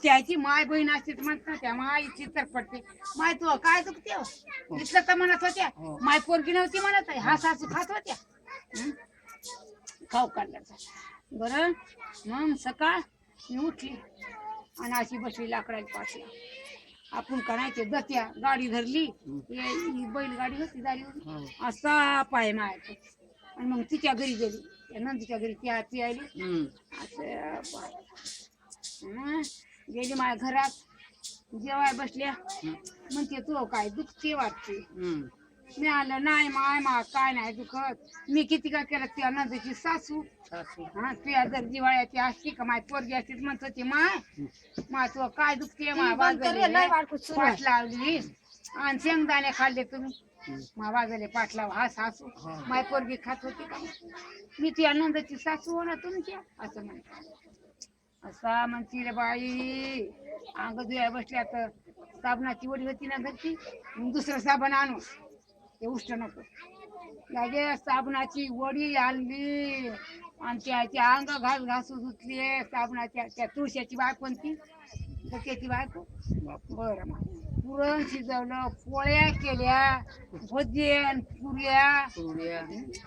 त्याची माय बहीण असते म्हणतात त्या माईची तर पडते माय तू काय दुखते इथलं तर म्हणत होत्या माय पोरगी नव्हती म्हणत हा सासू खात होत्या खाऊ काढल्याचा बरं मग सकाळ मी उठली आणि अशी बसली लाकडाला पाठला आपण करायचे दत्या गाडी धरली बैलगाडी होती दारी असा पाय मायाचा आणि मग तिच्या घरी गेली त्या नंदीच्या घरी ती आली असं गेली माझ्या घरात जेवाय बसल्या म्हणते तू काय दुखते वाटते मी आलं नाही माय काय नाही दुखत मी किती काय केलं त्या नंदीची सासू हा तुझ्या जर जिवाळ्याची असती का माय पोरगी असती म्हणत होती माय तू काय दुखते पाठ लावली आणि शेंगदाणे खाल्ले तुम्ही मा बाजाले पाठ लाव हा सासू माय पोरगी खात होती का मी तुझ्या नंदाची सासू हो ना तुमच्या असं म्हणते असा म्हणती रे बाई अंग धुया बसल्या तर साबणाची वडी होती ना घरची दुसरं साबण आणू ते उष्ट नको लागे साबणाची वडी आणली आणि त्याची अंग घासू धुतली साबणाच्या त्या तुळशीची बायको ती त्याची बायको बरं पुरण शिजवलं पोळ्या केल्या भजन पुऱ्या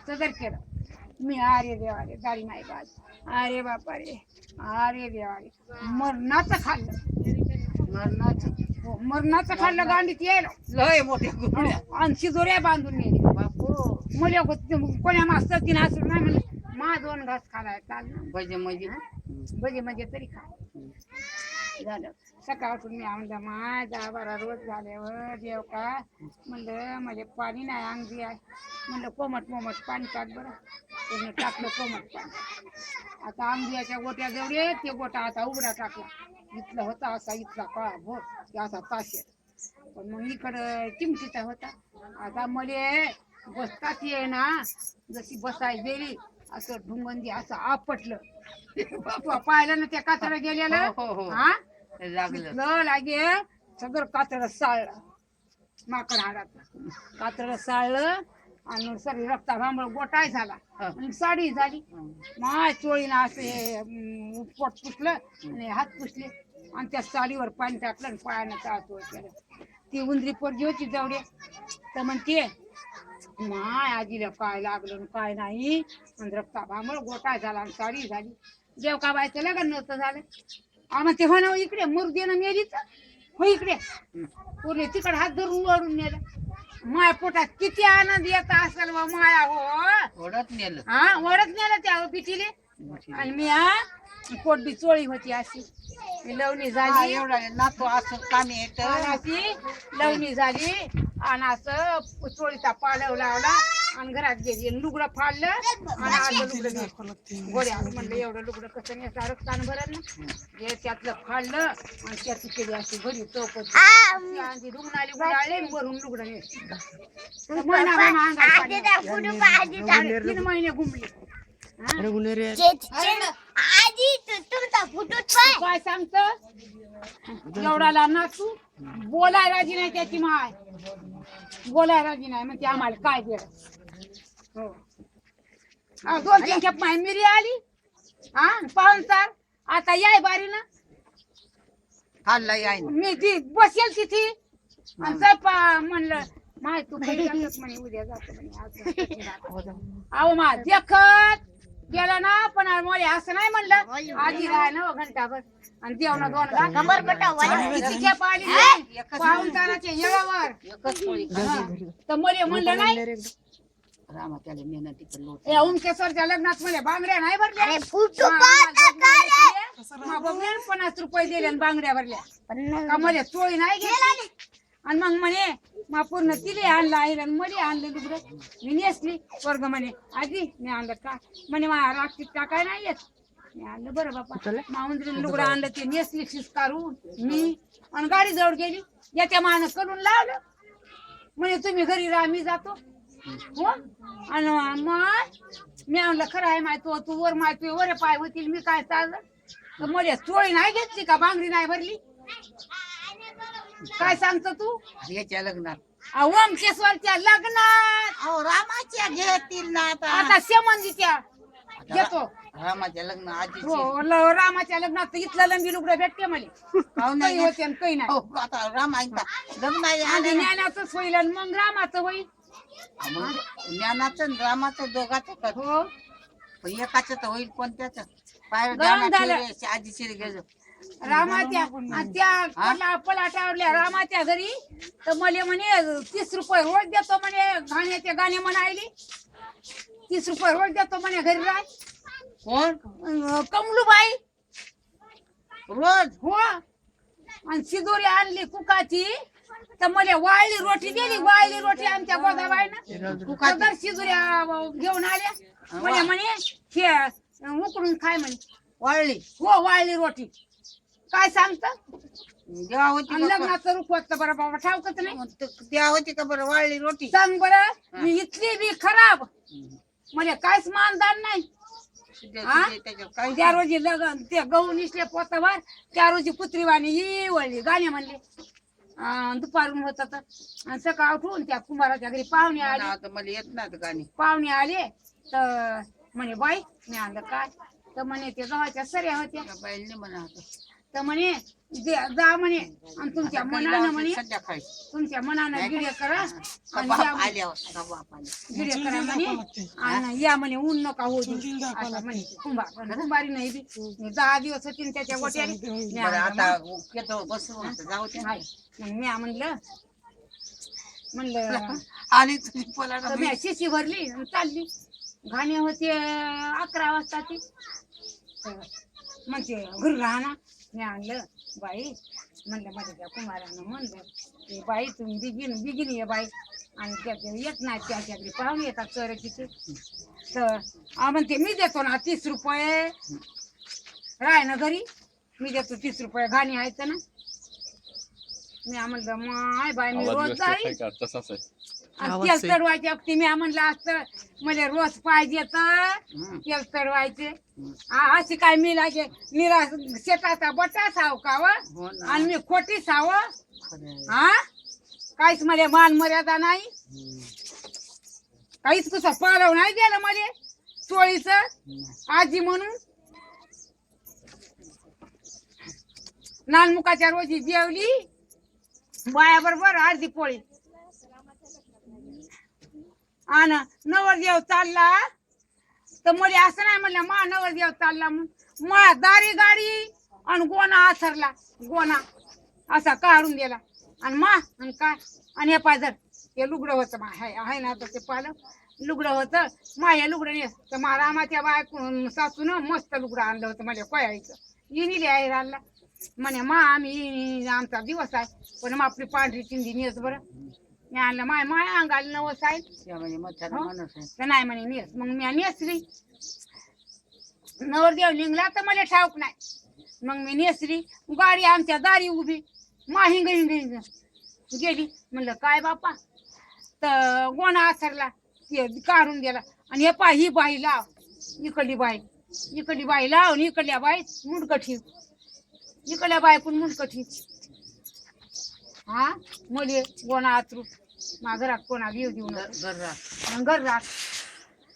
सदर केलं मी अरे देवारे दारी माय बाज अरे बापा रे अरे देवारे मरणाचं खाल्लं मरणाचं खाल्लं गांडीत यायला लय मोठ्या आणि शिजोऱ्या बांधून नेले मुल्या कोण्या मास्तर तिने असं नाही म्हणजे मा 2 घास खालाय चाललं भजे म्हणजे तरी खा झालं सकाळपासून मी म्हणलं माय 10-12 रोज झाल्यावर देव का म्हणलं म्हणजे पाणी नाही अंगदी आहे म्हणलं कोमट पाणी टाक बरं त्याने टाकलं कोमट पाणी आता आंबियाच्या गोट्या जवळ ते गोटा आता उघडा टाकला इथला होता असा इथला काळा भोर ते असा ताशे पण मग इकडं चिमटीचा होता आता मले बसताच ये ना जशी बसाय गेली असं ढुंगंदी असं आपटलं पाहिलं ना त्या कातडं गेलेलं हा लागलं लागे सगळं कातडं साळलं माकड हाडाचं कातडं साळलं आणि सगळी रक्ता भांबळ गोटाय झाला आणि साडी झाली माय चोळीनं असे पोट पुसलं आणि हात पुसले आणि त्या साडीवर पाणी टाकलं आणि पायानं टाळतोड केलं ती उंदरी पोरगी होती जवळे तर म्हणते माय आजीला काय लागलं काय नाही आणि रक्ता भांबळ गोटाय झाला आणि साडी झाली देवका बायचं लग्न नव्हतं झालं आम्हा ते हो ना इकडे मुर्दीनं मेलीच हो इकडे पुरे तिकडे हात धरून वळून नेलं माया पोटात किती आनंद येत असेल माया हो ओढत नेलं त्या पिठीले आणि मी पोट बी चोळी होती अशी लवणी झाली एवढा नातो असं कामी अशी लवणी झाली आणि असं चोळीचा पालव लावला आणि घरात गेली लुगडं फाडलं आणि आलं लुगडं गोड्या म्हणलं एवढं लुगडं कसं नेसा रक्तानं भरल ना त्यातलं फाडलं आणि त्याची केली अशी घरी चौपती रुग्णाली गुडाळले वरून लुगडं नेस 3 महिने घुमले काय सांगत एवढाला नाचू बोलाय राजी नाही त्याची माय बोलाय राजी नाही म्हणजे आम्हाला काय दिलं हो 2-3 खेप माय मिरी आली हा पाहुणचार आता याय बारी ना खाल्ला याय मी ती बसेल तिथे आणि म्हणलं माय तू म्हणे उद्या जातो म्हणे अहो मा देखत गेला ना पण मला असं नाही म्हणलं आधी राह ना घंटाभर आणि जेवणा 2 पाहुणचाराच्या येळावर तर मला म्हणलं नाही ओमकेश्वरच्या लग्नात मला बांगड्या नाही भरल्या 50 रुपये दिले आणि बांगड्या भरल्या का मला चोळी नाही घेतली आणि मग म्हणे मा पूर्ण तिले आणलं आहे आणि मध्ये आणलं लुगडं मी नेसली वर्ग म्हणे आजी मी आणलं का म्हणे मा राखीत टाकाय नाही येत मी आणलं बरं बापा माउंद्री लुगडं आणलं ते नेसली शिस्कारून मी आणि गाडी जवळ गेली याच्या मानं करून लावलं म्हणे तुम्ही घरी राहा मी जातो हो आणि मग मी आणलं खरं आहे माय तू वर माय तू वर पाय होतील मी काय चाललं तर मला चोळी नाही घेतली का बांगडी नाही भरली काय सांगतो तू याच्या लग्नात ओमकेश्वरच्या लग्नात रामाच्या घेतील ना आता संबंधीच्या घेतो रामाच्या लग्न आजीची हो रामाच्या लग्नात इथलं लंबी लुगडं भेटते मला काही होते आणि काही नाही. हो, आता राम ऐकता लग्न आहे आधी ज्ञानाचंच होईल आणि मग रामाचं होईल. मग ज्ञानाचं आणि रामाचं दोघाचं कर हो एकाच तर होईल कोणत्याच पाय गरम झालं. आजीची गेलो रामाच्या आणि त्या पलाटावरल्या रामाच्या घरी तर मला म्हणे 30 रुपये रोज देतो म्हणे गाण्याचे गाणे म्हणायली 30 रुपये रोज देतो म्हणे घरी राय. कोण कमलूबाई रोज हो आणि शिदोरी आणली कुकाची तर मला वाळली रोटी दिली. वाळली रोटी आमच्या गोदाबाईनं कुकर शिदोऱ्या घेऊन आल्या मला म्हणे हे उकडून खाय म्हणे. वाळली हो वाळली रोटी काय सांगत देवा होती का लग्नाचं रुख होतं बरं बाबा ठावकच नाही. देवा होती का बरं वाळली रोटी सांग बरं मी इथली बी खराब म्हणजे काहीच मानदान नाही. त्याच्यावर काही त्या रोजी लग्न ते गहू निसले पोतावर त्या रोजी कुत्रीवाणी ही वळली गाणे म्हणले दुपारून होत आणि सकाळ उठून त्या कुंभाराच्या घरी पाहुणे आले. आता मला येत नाही गाणी पाहुणे आले तर म्हणे बाई मी आणलं काय तर म्हणे ते गव्हाच्या सऱ्या होत्या बाईने म्हणा तर म्हणे जा म्हणे आणि तुमच्या मनानं म्हणे संध्याकाळी तुमच्या मनानं गिड्या करा आणि या गिड्या करा म्हणे आणि या म्हणे ऊन नका होऊ देऊ. असं म्हणे कुंभारी नाही बी 10 दिवस होती त्याच्या गोट्याने. आता येतो बसून जाऊ दे मग मी म्हणलं आणि तुझी पोला तर मी शिशी भरली आणि चालली. गाणे होते 11 वाजता ती म्हणते घरी राहणार. मी आणलं बाई म्हणलं माझ्या त्या कुमारानं म्हणलं की बाई तुम्ही बिगिन ये बाई आणि त्याच्या येत नाही त्याच्या घरी पाहुणे येतात चर तिथे तर म्हणते मी देतो ना 30 रुपये राय ना घरी मी देतो 30 रुपये गाणी आहेत ना. मी म्हणलं माय बाई मी रोज जाईल तेल चढवायचे अगदी मी म्हणलं असतं मला रोज पाहिजे तर तेल चढवायचे अशी काय मी लागे निरा शेताचा बटा साव का व आणि मी खोटी साव हा काहीच मला मान मर्यादा नाही काहीच तुझं पालव नाही गेलं मला चोळीच आजी म्हणून. नानमुखाच्या रोजी जेवली बाया बरोबर अर्धी पोळी आणि नवरदेव चालला तर मला असं नाही म्हणलं मा नवरदेव चालला म्हणून मा दारी गाडी आणि गोणा आसरला गोणा असा काढून दिला आणि मा आणि काय आणि हे पाजर हे लुगडं होतं मा आहे ना आता ते पालं लुगडं होतं मा हे लुगडं नेस तर मा रामाच्या बायकून सासून मस्त लुगडं आणलं होतं मला कोयाळीचं इनिले आहे आणला म्हणे मा आम्ही आमचा दिवस आहे पण मग आपली पांढरी चिंधी नेस बरं. मी आणलं माय माय अंगाला नवस आहे तर नाही म्हणे नेस मग मी नेसली. नवरदेव निघला तर मला ठाऊक नाही मग मी नेसली. गाडी आमच्या दारी उभी मा हिंग हिंग हिंग गेली. म्हणलं काय बापा तर गोणा आसरला ते काढून गेला आणि हे पा ही बाई लाव इकडली बाई लाव आणि इकडल्या बाई मुंडकठी इकडल्या बायकून मुंडकठी हा मुली गोणा आचरू मा घरात कोणा घेऊ देऊ घर राख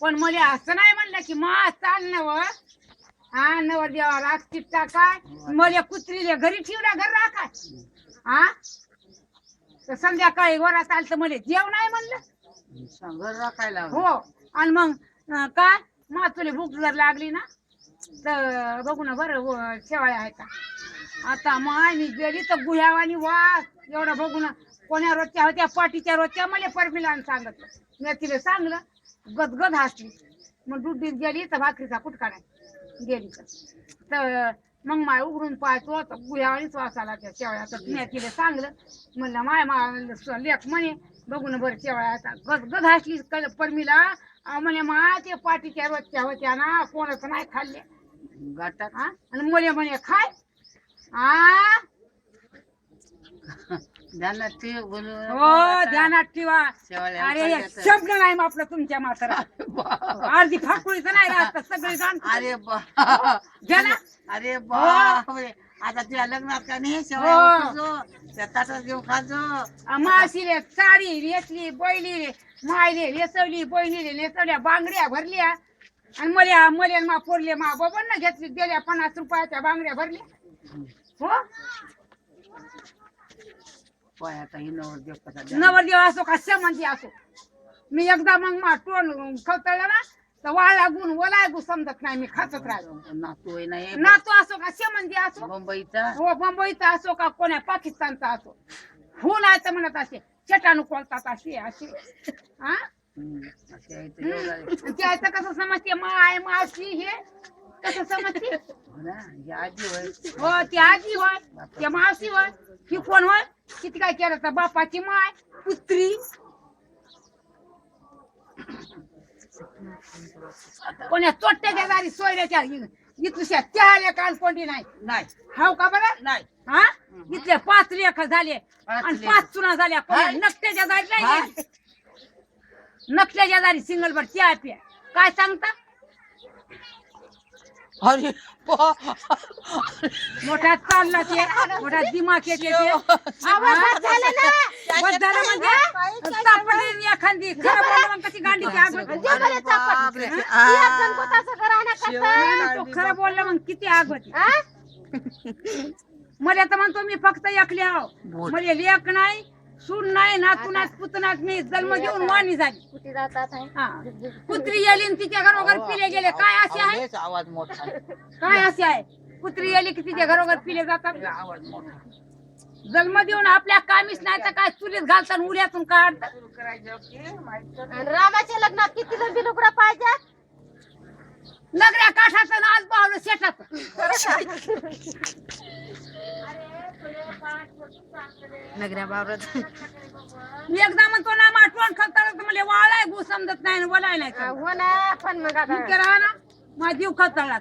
पण मला असं नाही म्हणलं की मा चाल नव हा नवरदेवा राख चिट्टा काय मला कुत्रीले घरी ठेवला घर राखाय हा तर संध्याकाळी घरात आलं तर मला जेव नाही म्हणलं घर राखायला हो. आणि मग काय मा तुला भूक जर लागली ना तर बघू ना बरं शेवाळ्या आहेत का आता माय मी गेली तर गुह्यावानी वास एवढं बघू ना कोण्या रोजच्या होत्या पाटीच्या रोजच्या मला परमिलानं सांगितलं मी तिला सांगलं गदगद हसली. मग दुधीत गेली तर भाकरीचा कुटका नाही गेली तर मग माय उघडून पाहतो तर गुह्यावानीच वास आला त्या शेवळ्याचा. मी तिला सांगलं म्हणलं माय लेख म्हणे बघू ना बरं शेवळ्याचा गदगद हसली परमिला म्हणे मा ते पाटीच्या रोजच्या होत्या ना कोणाचं नाही खाल्ले गाठात हा आणि मुले म्हणे खाय हा ध्यानात ठेव बोलू हो ध्यानात ठेवा. शेवाळ्या अरे शब्द नाही मापलं तुमच्या म्हातारा अर्धी फाकुळीचं नाही राहत सगळे जाण. अरे बा अरे बा आता तुझ्या लग्नात का नाही शेवाळ्या त्या ताटात घेऊन खाजो माशीले साडी नेसली बैली मायले नेसवली बहिणीले नेसवल्या बांगड्या भरल्या आणि मले मा पोरले मा बाबा ना घेतली गेल्या 50 रुपयाच्या बांगड्या भरल्या हो आता ही नवरदेव कसा नवरदेव असो का संबंधी असो मी एकदा मग मा टोन खवतळला ना तर वाळा गुण वलाय गु समजत नाही मी खातच राहतो नातू आहे नाही नातू असो का संबंधी असो मुंबईचा हो मुंबईचा असो का कोण्या पाकिस्तानचा असो हुन आहे तर म्हणत असे चटानु कोलतात असे असे हा असे आहे ते एवढं त्याचं कसं समजते माय मासी हे कसं समजते हो ना ही आजी होय हो ती आजी होय त्या मावशी होय ही कोण होय किती काय केलं तर बापाची माय पुत्री कोण्या चोट्याच्या दारी सोयऱ्याच्या इथल्या त्या काल कोणती नाही नाही हाव का बरं नाही हा इथले 5 लेख झाले आणि लेकरं. 5 चुना झाल्या कोण्या नकट्याच्या दारी नाही नकट्याच्या दारी सिंगल बर त्या प्या काय सांगता अरे मोठा चालला ते मोठा दिमाग येते ते आवाज झाला ना बस झालं म्हणजे सापडली एखादी खरं बोललं मग कशी गांडीची आग होती. जे बरे चापट ती एक जण कोताचं घराणं करतं. तो खरं बोललं मग किती आग होती हा? मला तर म्हणतो मी फक्त एकली आहो बोल. मला लेक नाही सून नाही नातूनात पुतनात मी जन्म घेऊन वाणी झाली कुठे जातात आहे? हा कुत्री येली आणि तिच्या घरोघर पिले गेले काय असे आहे लयच आवाज मोठा आहे. काय असे आहे कुत्री येली की तिच्या घरोघर पिले जातात लय आवाज मोठा जन्म देऊन आपल्या कामीच नाही तर काय चुलीत घालतात उड्यातून काढतात आणि रामाच्या लग्नात किती लंबी लुगडं पाहिजे? नगऱ्या काठाचं आज पावलं शेतात नगऱ्या बाबरात मी एकदा म्हणतो ना माठवण खताळ मला वाळाय गो समजत नाही वलाय नाही समजत. हो ना पण मग आता इतकं राहा ना माझा जीव खताळला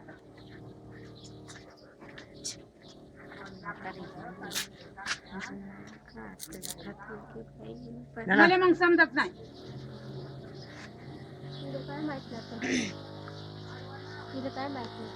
मला मग समजत नाही तिला काय माहित नाही तिला काय माहित नाही